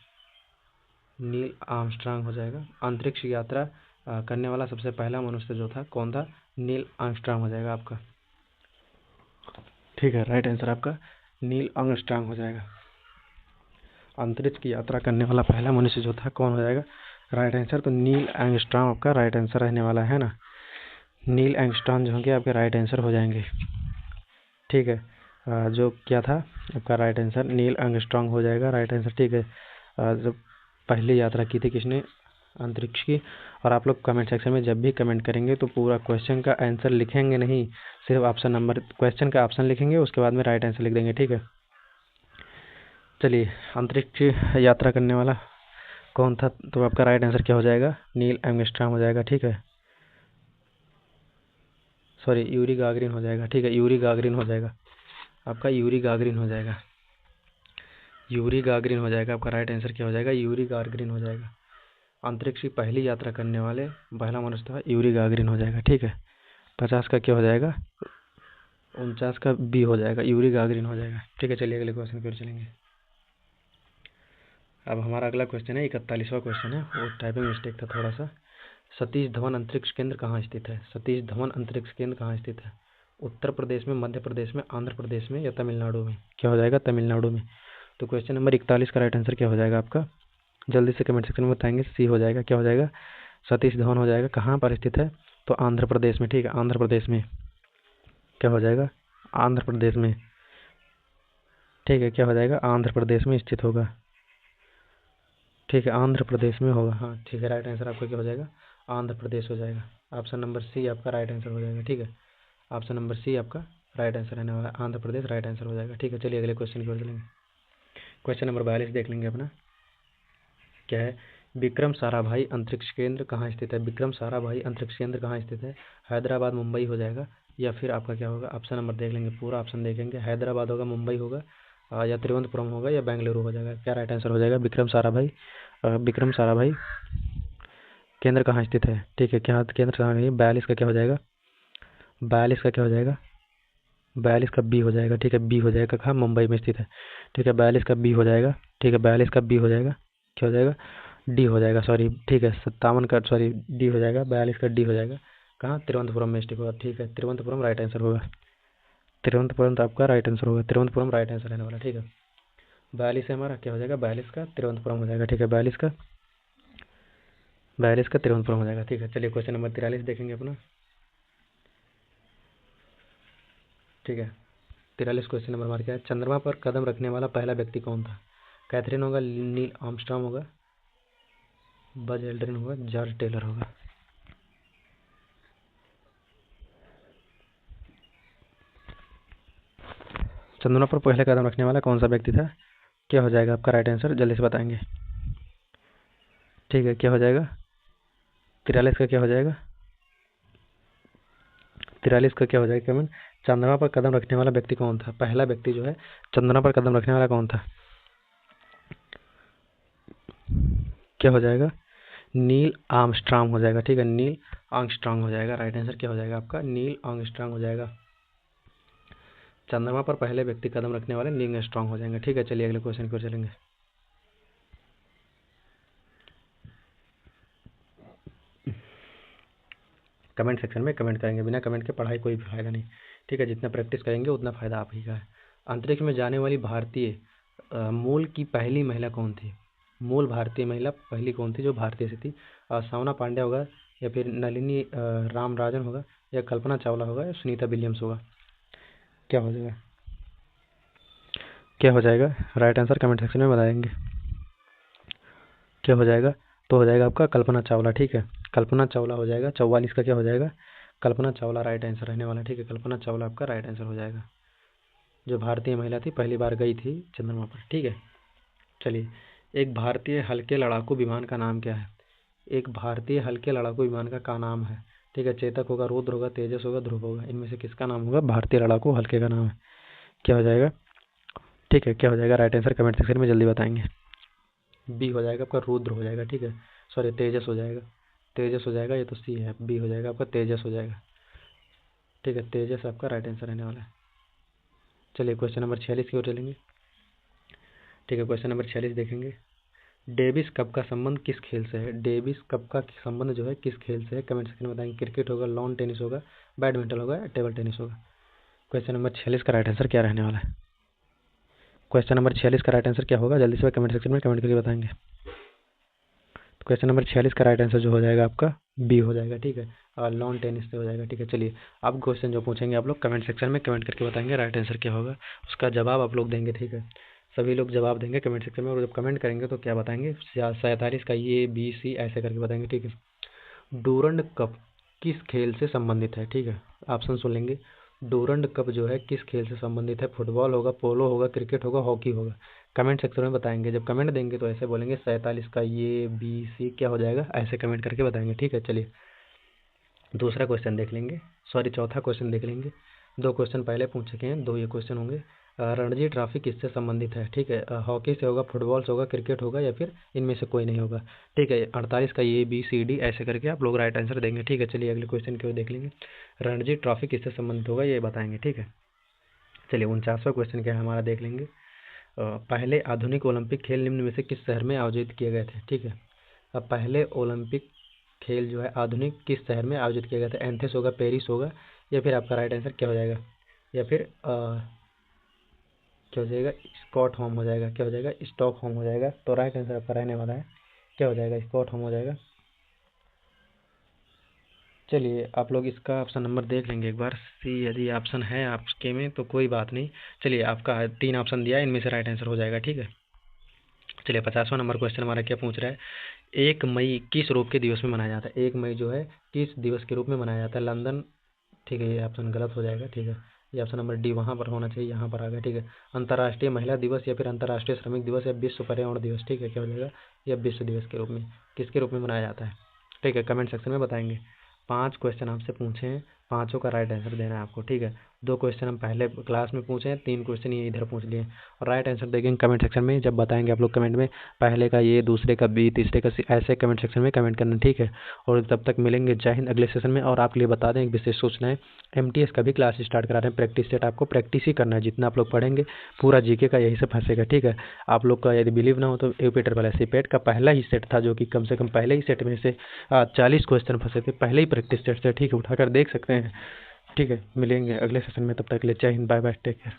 नील आर्मस्ट्रांग हो जाएगा। अंतरिक्ष यात्रा करने वाला सबसे पहला मनुष्य जो था कौन था? नील आर्मस्ट्रांग हो जाएगा आपका। ठीक है, राइट आंसर आपका नील आर्मस्ट्रांग हो जाएगा। अंतरिक्ष की यात्रा करने वाला पहला मनुष्य जो था कौन हो जाएगा? राइट आंसर तो नील आर्मस्ट्रांग आपका राइट आंसर रहने वाला है ना। नील आर्मस्ट्रांग जो होंगे आपके राइट आंसर हो जाएंगे। ठीक है, जो क्या था आपका राइट आंसर? नील आर्मस्ट्रांग हो जाएगा राइट आंसर। ठीक है, जो पहली यात्रा की थी किसने? अंतरिक्ष की। और आप लोग कमेंट सेक्शन में जब भी कमेंट करेंगे तो पूरा क्वेश्चन का आंसर लिखेंगे नहीं, सिर्फ ऑप्शन नंबर क्वेश्चन का ऑप्शन लिखेंगे, उसके बाद में राइट आंसर लिख देंगे। ठीक है, चलिए अंतरिक्ष यात्रा करने वाला कौन था? तो आपका राइट आंसर क्या हो जाएगा? नील आर्मस्ट्रांग हो जाएगा। ठीक है, सॉरी यूरी गागरिन हो जाएगा। ठीक है, यूरी गागरिन हो जाएगा आपका, यूरी गागरिन हो जाएगा, यूरी गागरिन हो जाएगा आपका। राइट आंसर क्या हो जाएगा? यूरी गागरिन हो जाएगा। अंतरिक्ष की पहली यात्रा करने वाले पहला मनुष्य था यूरी गागरिन हो जाएगा। ठीक है, 50 का क्या हो जाएगा? 49 का बी हो जाएगा, यूरी गागरिन हो जाएगा। ठीक है, चलिए अगले क्वेश्चन की ओर चलेंगे। अब हमारा अगला क्वेश्चन है 41वां क्वेश्चन है, वो टाइपिंग मिस्टेक था थोड़ा सा। सतीश धवन अंतरिक्ष केंद्र कहाँ स्थित है? सतीश धवन अंतरिक्ष केंद्र कहाँ स्थित है? उत्तर प्रदेश में, मध्य प्रदेश में, आंध्र प्रदेश में, या तमिलनाडु में? क्या हो जाएगा? तमिलनाडु में। तो क्वेश्चन नंबर 41 का राइट आंसर क्या हो जाएगा आपका? जल्दी से कमेंट सेक्शन में बताएंगे। सी हो जाएगा। क्या हो जाएगा? सतीश धवन हो जाएगा। कहाँ पर स्थित है? तो आंध्र प्रदेश में। ठीक है, आंध्र प्रदेश में। क्या हो जाएगा? आंध्र प्रदेश में। ठीक है, क्या हो जाएगा? आंध्र प्रदेश में स्थित होगा। ठीक है, आंध्र प्रदेश में होगा। हाँ ठीक है, राइट आंसर आपका क्या हो जाएगा? आंध्र प्रदेश हो जाएगा। ऑप्शन नंबर सी आपका राइट आंसर हो जाएगा। ठीक है, ऑप्शन नंबर सी आपका राइट आंसर रहने वाला है, आंध्र प्रदेश राइट आंसर हो जाएगा। ठीक है, चलिए अगले क्वेश्चन की ओर चलेंगे। क्वेश्चन नंबर 42 देख लेंगे अपना। क्या है? विक्रम साराभाई अंतरिक्ष केंद्र कहाँ स्थित है? विक्रम साराभाई अंतरिक्ष केंद्र कहाँ स्थित है? हैदराबाद, मुंबई हो जाएगा, या फिर आपका क्या होगा? ऑप्शन नंबर देख लेंगे, पूरा ऑप्शन देखेंगे। हैदराबाद होगा, मुंबई होगा, या तिरुवनंतपुरम होगा, या बेंगलुरु हो जाएगा? क्या राइट आंसर हो जाएगा? विक्रम साराभाई केंद्र कहाँ स्थित है? ठीक है, क्या केंद्र कहाँ है? 42 का क्या हो जाएगा? 42 का क्या हो जाएगा? 42 का बी हो जाएगा। ठीक है, बी हो जाएगा। कहाँ? मुंबई में स्थित है। ठीक है, 42 का बी हो जाएगा। ठीक है, 42 का बी हो जाएगा। क्या हो जाएगा? डी हो जाएगा, सॉरी। ठीक है, 57 का सॉरी डी हो जाएगा, 42 का डी हो जाएगा। कहाँ? तिरुवनंतपुरम में स्थित होगा। ठीक है, तिरुवनंतपुरम राइट आंसर होगा। तिरुवनंतपुरम तो आपका राइट आंसर होगा, तिरुवनंतपुरम राइट आंसर रहने वाला। ठीक है, 42 है हमारा, क्या हो जाएगा? 42 का तिरुवनंतपुरम हो जाएगा। ठीक है, 42 का तिरुवनंतपुरम हो जाएगा। ठीक है, चलिए क्वेश्चन नंबर 43 देखेंगे अपना। ठीक है, 43 क्वेश्चन नंबर हमारा क्या है? चंद्रमा पर कदम रखने वाला पहला व्यक्ति कौन था? कैथरीन होगा, नील आर्मस्ट्रांग होगा, बज एल्ड्रिन होगा, जॉर्ज टेलर होगा? चंद्रमा पर पहले कदम रखने वाला कौन सा व्यक्ति था? क्या हो जाएगा आपका राइट आंसर? जल्दी से बताएंगे। ठीक है, क्या हो जाएगा? 43 का क्या हो जाएगा? 43 का क्या हो जाएगा कमेंट? चंद्रमा पर कदम रखने वाला व्यक्ति कौन था? पहला व्यक्ति जो है चंद्रमा पर कदम रखने वाला कौन था? क्या हो जाएगा? नील आर्मस्ट्रांग हो जाएगा। ठीक है, नील आर्मस्ट्रांग हो जाएगा। राइट आंसर क्या हो जाएगा आपका? नील आर्मस्ट्रांग हो जाएगा। चंद्रमा पर पहले व्यक्ति कदम रखने वाले नील आर्मस्ट्रांग हो जाएंगे। ठीक है, चलिए अगले क्वेश्चन की ओर चलेंगे। कमेंट सेक्शन में कमेंट करेंगे, बिना कमेंट के पढ़ाई कोई फायदा नहीं। ठीक है, जितना प्रैक्टिस करेंगे उतना फायदा आप ही का है। अंतरिक्ष में जाने वाली भारतीय मूल की पहली महिला कौन थी? मूल भारतीय महिला पहली कौन थी जो भारतीय से थी? सवना पांडे होगा, या फिर नलिनी रामराजन होगा, या कल्पना चावला होगा, या सुनीता विलियम्स होगा? क्या हो जाएगा? क्या हो जाएगा? राइट आंसर कमेंट सेक्शन में बताएंगे। क्या हो जाएगा? तो हो जाएगा आपका कल्पना चावला। ठीक है, कल्पना चावला हो जाएगा। 44 का क्या हो जाएगा? कल्पना चावला राइट आंसर रहने वाला है। ठीक है, कल्पना चावला आपका राइट आंसर हो जाएगा, जो भारतीय महिला थी, पहली बार गई थी चंद्रमा पर। ठीक है, चलिए, एक भारतीय हल्के लड़ाकू विमान का नाम क्या है? एक भारतीय हल्के लड़ाकू विमान का नाम है। ठीक है, चेतक होगा, रुद्र होगा, तेजस होगा, ध्रुव होगा। इनमें से किसका नाम होगा? भारतीय लड़ाकू हल्के का नाम है। क्या हो जाएगा? ठीक है, क्या हो जाएगा? राइट आंसर कमेंट सेक्शन में जल्दी बताएंगे। बी हो जाएगा आपका, रुद्र हो जाएगा। ठीक है, सॉरी, तेजस हो जाएगा। तेजस हो जाएगा, ये तो सी है। बी हो जाएगा आपका, तेजस हो जाएगा। ठीक है, तेजस आपका राइट आंसर रहने वाला है। चलिए, क्वेश्चन नंबर 46 की ओर चलेंगे। ठीक है, क्वेश्चन नंबर 46 देखेंगे। डेविस कप का संबंध किस खेल से है? डेविस कप का संबंध जो है किस खेल से है? कमेंट सेक्शन में बताएंगे। क्रिकेट होगा, लॉन टेनिस होगा, बैडमिंटन होगा, टेबल टेनिस होगा। क्वेश्चन नंबर 46 का राइट आंसर क्या रहने वाला है? क्वेश्चन नंबर 46 का राइट आंसर क्या होगा? जल्दी से कमेंट सेक्शन में कमेंट करके बताएंगे। तो क्वेश्चन नंबर 46 का राइट आंसर जो हो जाएगा आपका बी हो जाएगा। ठीक है, और लॉन टेनिस से हो जाएगा। ठीक है, चलिए, अब क्वेश्चन जो पूछेंगे आप लोग कमेंट सेक्शन में कमेंट करके बताएंगे राइट आंसर क्या होगा, उसका जवाब आप लोग देंगे। ठीक है, सभी लोग जवाब देंगे कमेंट सेक्शन में, और जब कमेंट करेंगे तो क्या बताएंगे? 47 का ये बी सी ऐसे करके बताएंगे। ठीक है, डूरंड कप किस खेल से संबंधित है? ठीक है, ऑप्शन सुन लेंगे। डूरंड कप जो है किस खेल से संबंधित है? फुटबॉल होगा, पोलो होगा, क्रिकेट होगा, हॉकी होगा। कमेंट सेक्शन में बताएंगे। जब कमेंट देंगे तो ऐसे बोलेंगे 47 का ये बी सी क्या हो जाएगा, ऐसे कमेंट करके बताएंगे। ठीक है, चलिए, दूसरा क्वेश्चन देख लेंगे, सॉरी चौथा क्वेश्चन देख लेंगे। दो क्वेश्चन पहले पूछ चुके हैं, दो ये क्वेश्चन होंगे। रणजी ट्रॉफी किससे संबंधित है? ठीक है, हॉकी से होगा, फुटबॉल से होगा, क्रिकेट होगा, या फिर इनमें से कोई नहीं होगा। ठीक है, 48 का ये बी सी डी ऐसे करके आप लोग राइट आंसर देंगे। ठीक है, चलिए अगले क्वेश्चन की ओर देख लेंगे। रणजी ट्रॉफी किससे संबंधित होगा, ये बताएंगे। ठीक है, चलिए 49वां क्वेश्चन क्या है हमारा देख लेंगे। पहले आधुनिक ओलंपिक खेल निम्न में से किस शहर में आयोजित किए गए थे? ठीक है, अब पहले ओलंपिक खेल जो है आधुनिक किस शहर में आयोजित किया गया था? एथेंस होगा, पेरिस होगा, या फिर आपका राइट आंसर क्या हो जाएगा? या फिर क्या हो जाएगा? स्कॉट होम हो जाएगा। क्या हो जाएगा? स्टॉक होम हो जाएगा। तो राइट आंसर आपका रहने वाला है, क्या हो जाएगा? स्कॉट होम हो जाएगा। चलिए, आप लोग इसका ऑप्शन नंबर देख लेंगे एक बार, सी यदि ऑप्शन है आपके में तो कोई बात नहीं। चलिए, आपका 3 ऑप्शन दिया है, इनमें से राइट आंसर हो जाएगा। ठीक है, चलिए 50वां नंबर क्वेश्चन हमारा क्या पूछ रहा है? 1 मई किस रूप के दिवस में मनाया जाता है? 1 मई जो है किस दिवस के रूप में मनाया जाता है? लंदन। ठीक है, ये ऑप्शन गलत हो जाएगा। ठीक है, ये ऑप्शन नंबर डी वहाँ पर होना चाहिए, यहाँ पर आ गया। ठीक है, अंतर्राष्ट्रीय महिला दिवस, या फिर अंतर्राष्ट्रीय श्रमिक दिवस, या विश्व पर्यावरण दिवस। ठीक है, क्या हो जाएगा? या विश्व दिवस के रूप में किसके रूप में मनाया जाता है? ठीक है, कमेंट सेक्शन में बताएंगे। 5 क्वेश्चन आपसे पूछे हैं, पाँचों का राइट आंसर देना है आपको। ठीक है, 2 क्वेश्चन हम पहले क्लास में पूछे हैं, 3 क्वेश्चन ये इधर पूछ लिए, और राइट आंसर देखेंगे कमेंट सेक्शन में। जब बताएंगे आप लोग कमेंट में, पहले का ये, दूसरे का बी, तीसरे का सी, ऐसे कमेंट सेक्शन में कमेंट करना। ठीक है, और तब तक मिलेंगे। जय हिंद अगले सेशन में। और आपके लिए बता दें एक विशेष सूचना है, MTS का भी क्लास स्टार्ट करा रहे हैं। प्रैक्टिस सेट आपको प्रैक्टिस ही करना है, जितना आप लोग पढ़ेंगे पूरा जीके का यही से फंसेगा। ठीक है, आप लोग का यदि बिलीव ना हो तो यूपी ट्रिपल एस पेट का पहला ही सेट था, जो कि कम से कम पहले ही सेट में से 40 क्वेश्चन फंसे थे, पहले ही प्रैक्टिस सेट से। ठीक है, उठाकर देख सकते हैं। ठीक है, मिलेंगे अगले सेशन में, तब तक के लिए जय हिंद, बाय बाय, टेक केयर।